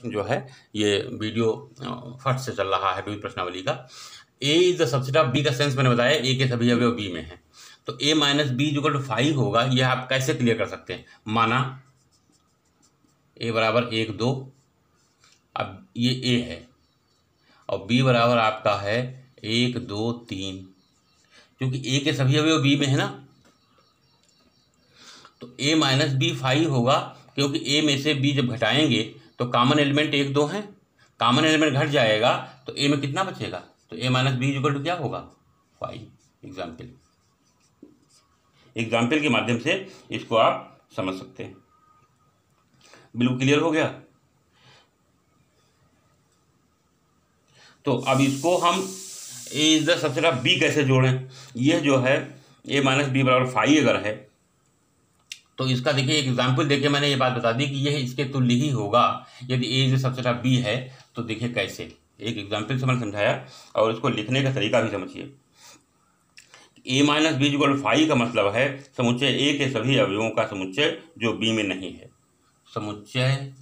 जो है ये वीडियो फट से चल रहा है, 2 प्रश्नावली का। A is the subset of B का सेंस मैंने बताया, ए के सभी अवयव बी में है, तो ए माइनस बी इक्वल टू 5 होगा। ये आप कैसे क्लियर कर सकते हैं? माना ए बराबर 1 2, अब ये ए है और बी बराबर आपका है 1 2 3, क्योंकि ए के सभी अवयव बी में है ना, तो ए माइनस बी 5 होगा, क्योंकि ए में से बी जब घटाएंगे तो कॉमन एलिमेंट 1 2 है, कॉमन एलिमेंट घट जाएगा तो ए में कितना बचेगा? तो ए माइनस बी इक्वल टू क्या होगा? 5। एग्जाम्पल के माध्यम से इसको आप समझ सकते हैं। बिल्कुल क्लियर हो गया? तो अब इसको हम A is the subset of B कैसे जोड़ें? यह जो है ए माइनस बी बराबर 5 अगर है तो इसका देखिए एक एग्जाम्पल देके मैंने ये बात बता दी कि यह इसके तुल्य ही होगा यदि A is the subset of B है। तो देखिए कैसे, एक एग्जाम्पल से मैंने समझाया और इसको लिखने का तरीका भी समझिए। ए माइनस बी इक्वल टू 5 का मतलब है समुच्चय ए के सभी अवयवों का समुच्चय जो बी में नहीं है। समुच्चय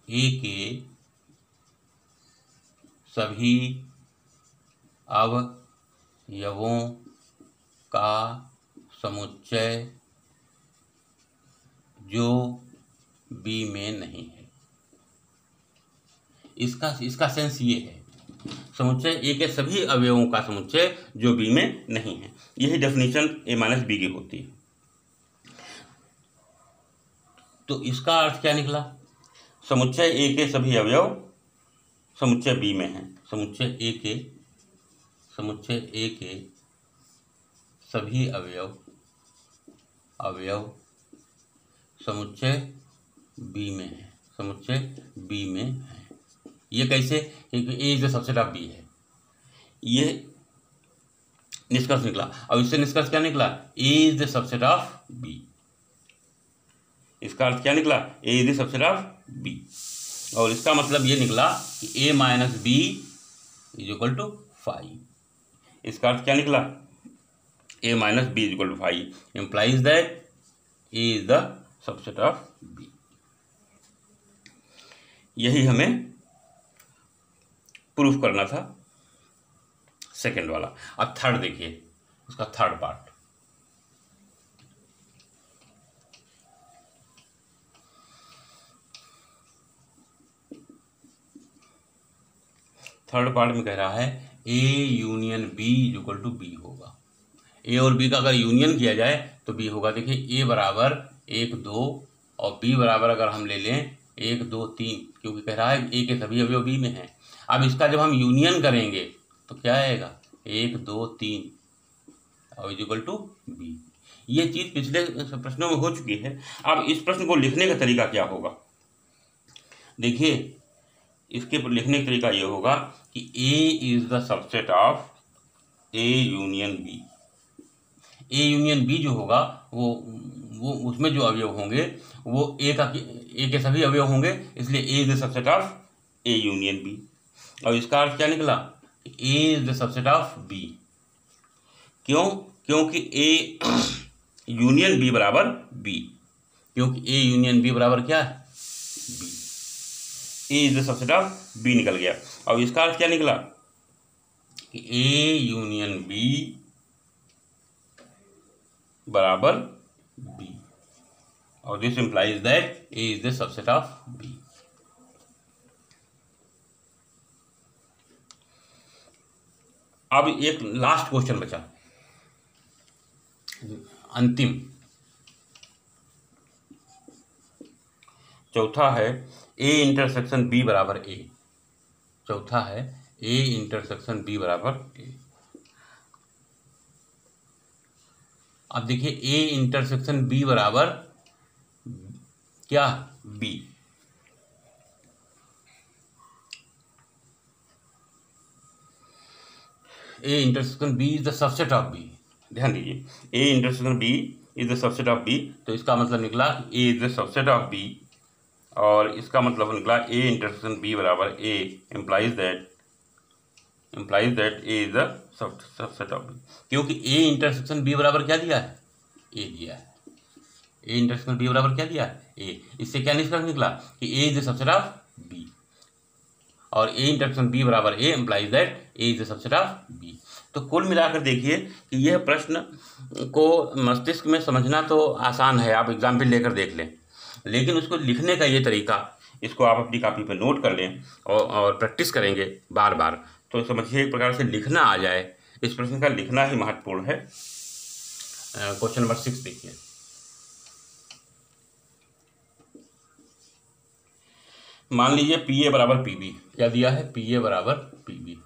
ए के सभी अवयवों का समुच्चय जो बी में नहीं है। इसका सेंस ये है, समुच्चय ए के सभी अवयवों का समुच्चय जो बी में नहीं है। यही डेफिनेशन ए माइनस बी की होती है। तो इसका अर्थ क्या निकला? समुच्चय ए के सभी अवयव समुच्चय बी में है। समुच्चय ए के सभी अवयव समुच्चय बी में है। समुच्चय बी में है। ये कैसे? क्योंकि A is the subset of B है। ये निष्कर्ष निकला। अब इससे निष्कर्ष क्या निकला? A is the subset of B. इसका अर्थ क्या निकला? A is the subset of B. और इसका मतलब ये निकला कि A minus B is equal to 5। इसका अर्थ क्या निकला? A minus B is equal to 5 implies that A is the subset of B. यही हमें प्रूफ करना था, सेकेंड वाला। अब थर्ड देखिए, उसका थर्ड पार्ट। थर्ड पार्ट में कह रहा है A union B equal to B होगा। ए और बी का अगर यूनियन किया जाए तो बी होगा। देखिए ए बराबर 1 2 और बी बराबर अगर हम ले लें 1 2 3, क्योंकि कह रहा है ए के सभी अवयव बी में हैं। अब इसका जब हम यूनियन करेंगे तो क्या आएगा? 1 2 3 और इक्वल टू बी। ये चीज़ पिछले प्रश्नों में हो चुकी है। अब इस प्रश्न को लिखने का तरीका क्या होगा? देखिए इसके लिखने का तरीका ये होगा कि A is the subset of A union B. A union B जो होगा वो उसमें जो अवयव होंगे वो ए के सभी अवयव होंगे, इसलिए A is the subset of A union B. और इसका अर्थ क्या निकला? A is the subset of B. क्यों? क्योंकि ए यूनियन बी बराबर बी। क्योंकि ए यूनियन बी बराबर क्या है? B. A is the subset of B निकल गया। और इसका अर्थ क्या निकला? कि ए यूनियन बी बराबर बी और this implies that A is the subset of B. अब एक लास्ट क्वेश्चन बचा, अंतिम चौथा है ए इंटरसेक्शन बी बराबर ए। चौथा है ए इंटरसेक्शन बी बराबर ए। अब देखिए ए इंटरसेक्शन बी बराबर क्या? B. A intersection B is the subset of B. ध्यान दीजिए, A intersection B is the subset of B. तो इसका मतलब निकला A is the subset of B, और इसका मतलब निकला ए इंटरसेक्शन बी बराबर A implies that A is the subset of B. क्योंकि ए इंटरसेक्शन बी बराबर क्या दिया है? ए दिया है। ए इंटरसेक्शन बी बराबर क्या दिया ए। इससे क्या निष्कर्ष निकला कि A is the subset of B, और ए इंटरसेक्शन बी बराबर A implies that A is the subset of B. तो कुल मिलाकर देखिए कि यह प्रश्न को मस्तिष्क में समझना तो आसान है, आप एग्जाम्पल लेकर देख लें, लेकिन उसको लिखने का ये तरीका, इसको आप अपनी कॉपी पर नोट कर लें और प्रैक्टिस करेंगे बार बार, तो समझिए एक प्रकार से लिखना आ जाए। इस प्रश्न का लिखना ही महत्वपूर्ण है। क्वेश्चन नंबर 6 देखिए। मान लीजिए पी ए बराबर पी बी, क्या दिया है पी ए बराबर पी बी।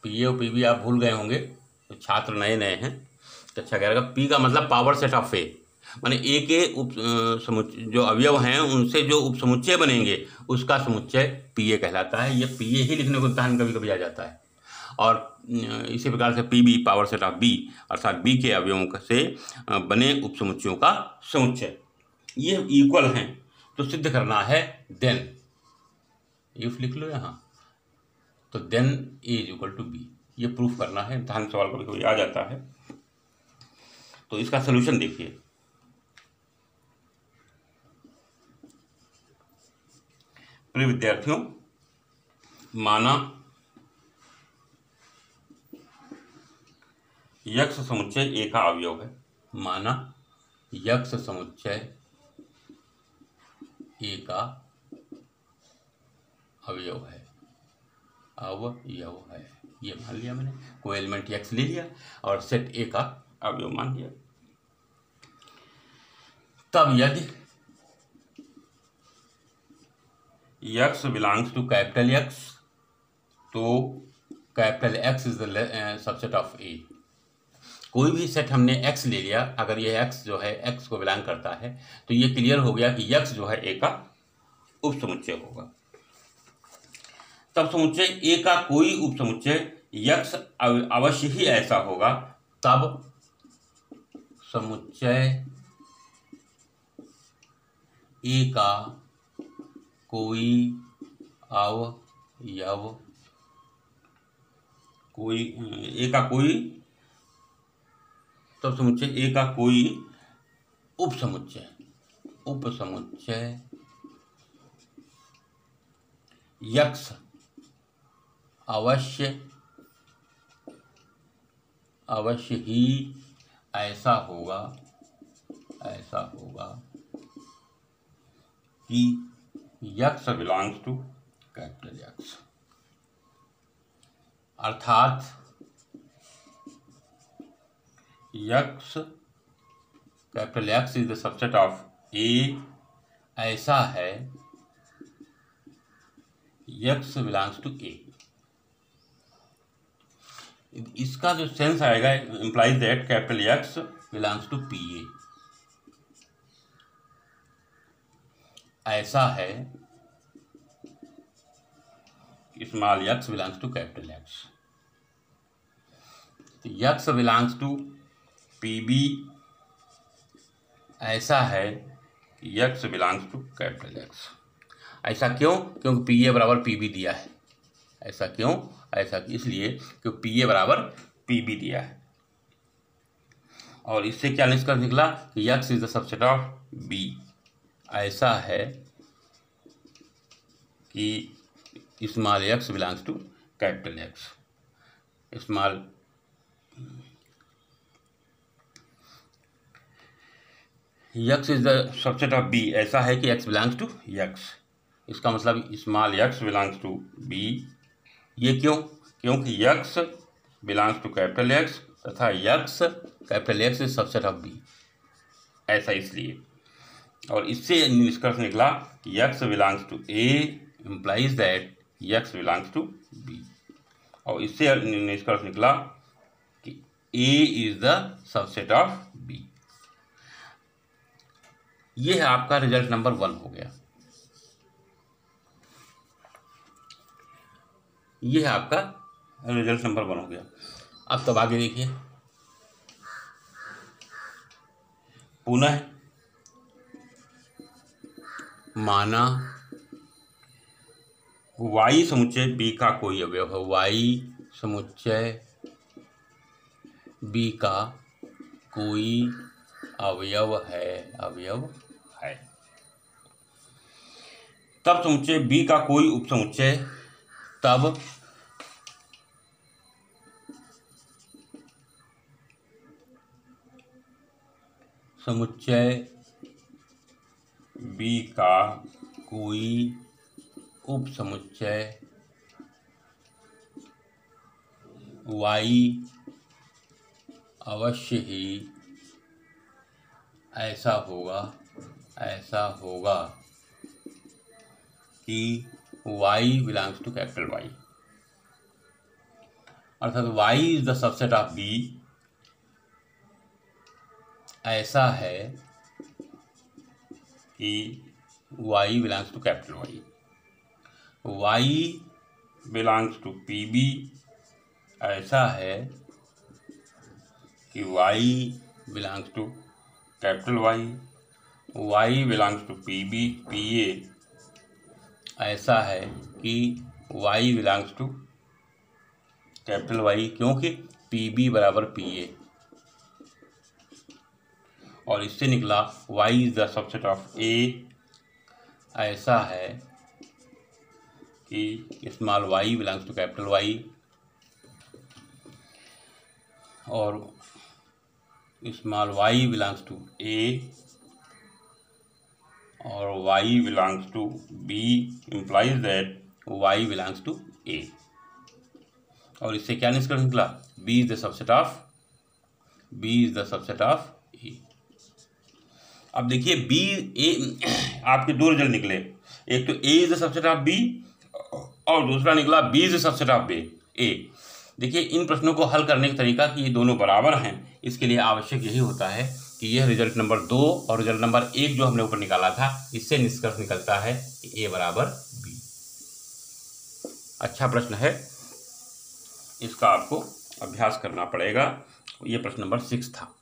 पी ए और पी बी आप भूल गए होंगे, तो छात्र नए नए हैं तो अच्छा कह रहेगा। पी का मतलब पावर सेट ऑफ ए, माने ए के जो अवयव हैं उनसे जो उपसमुच्चय बनेंगे उसका समुच्चय पी ए कहलाता है। ये पी ए ही लिखने को इम्तिहान कभी कभी आ जाता है। और इसी प्रकार से P B power set of B, अर्थात बी के अवयवों से बने उपसमुच्चयों का समुच्चय, ये इक्वल हैं। तो सिद्ध करना है देन, इफ लिख लो यहाँ, तो then A is equal to B, ये प्रूफ करना है। इम्तिहान सवाल कभी कभी आ जाता है। तो इसका सलूशन देखिए। प्रिय विद्यार्थियों, माना यक्ष समुच्चय ए का अवयव है, माना यक्ष समुच्चय ए का अवयव है, अवयव है, ये मान लिया मैंने, कोई एलिमेंट यक्ष ले लिया और सेट ए का अवयव मान लिया। तब यदि X belongs to capital X, तो capital X is the subset of A. कोई भी सेट हमने एक्स ले लिया, अगर ये एक्स जो है एक्स को बिलोंग करता है, तो ये क्लियर हो गया कि यक्स जो है ए का उपसमुच्चय होगा। तब समुच्चय ए का कोई उपसमुच्चय यक्स अवश्य ही ऐसा होगा, तब समुच्चय ए का कोई अवयव, तब समुच्चय ए का कोई उपसमुच्चय यक्स अवश्य ही ऐसा होगा कि X belongs to capital X, अर्थात X capital X is the subset of A ऐसा है यक्स बिलोंग्स टू ए। इसका जो सेंस आएगा, implies that capital X belongs to P A, ऐसा है small X belongs to capital X. तो X belongs to P B ऐसा है X belongs to capital X. ऐसा क्यों? क्योंकि पी ए बराबर पी बी दिया है। ऐसा क्यों? ऐसा इसलिए क्योंकि पी ए बराबर पी बी दिया है। और इससे क्या निष्कर्ष निकला कि X is the subset of B, ऐसा है कि small X belongs to capital X. Small X is the subset of B, ऐसा है कि एक्स बिलोंग्स टू यक्स। इसका मतलब small X belongs to B. ये क्यों? क्योंकि X belongs to capital X तथा X capital X is subset of B, ऐसा इसलिए। और इससे निष्कर्ष निकला कि X belongs to A implies that x belongs to B. और इससे निष्कर्ष निकला कि A is the subset of B. ये है आपका रिजल्ट नंबर 1 हो गया। ये है आपका रिजल्ट नंबर 1 हो गया। अब तब आगे देखिए, पुनः माना वाई समुच्चय बी का कोई अवयव है, वाई समुच्चय बी का कोई अवयव है, अवयव तब समुच्चय बी का कोई उपसमुच्चय तब समुच्चय बी का कोई उपसमुच्चय y अवश्य ही ऐसा होगा कि y belongs to capital Y, अर्थात y is the subset of B ऐसा है कि y belongs to capital Y belongs to PB ऐसा है कि y belongs to capital Y belongs to PA ऐसा है कि y belongs to capital Y, क्योंकि PB बराबर PA, और इससे निकला y is the subset of A ऐसा है कि small y belongs to capital Y और small y belongs to A और y belongs to B implies that y belongs to A, और इससे क्या निष्कर्ष निकला? B is the subset of A। अब देखिए B A आपके दो रिजल्ट निकले, एक तो A is the subset of B और दूसरा निकला B is the subset of A। देखिए इन प्रश्नों को हल करने का तरीका कि ये दोनों बराबर हैं, इसके लिए आवश्यक यही होता है कि यह रिजल्ट नंबर 2 और रिजल्ट नंबर 1 जो हमने ऊपर निकाला था, इससे निष्कर्ष निकलता है कि A बराबर B। अच्छा प्रश्न है, इसका आपको अभ्यास करना पड़ेगा। ये प्रश्न नंबर 6 था।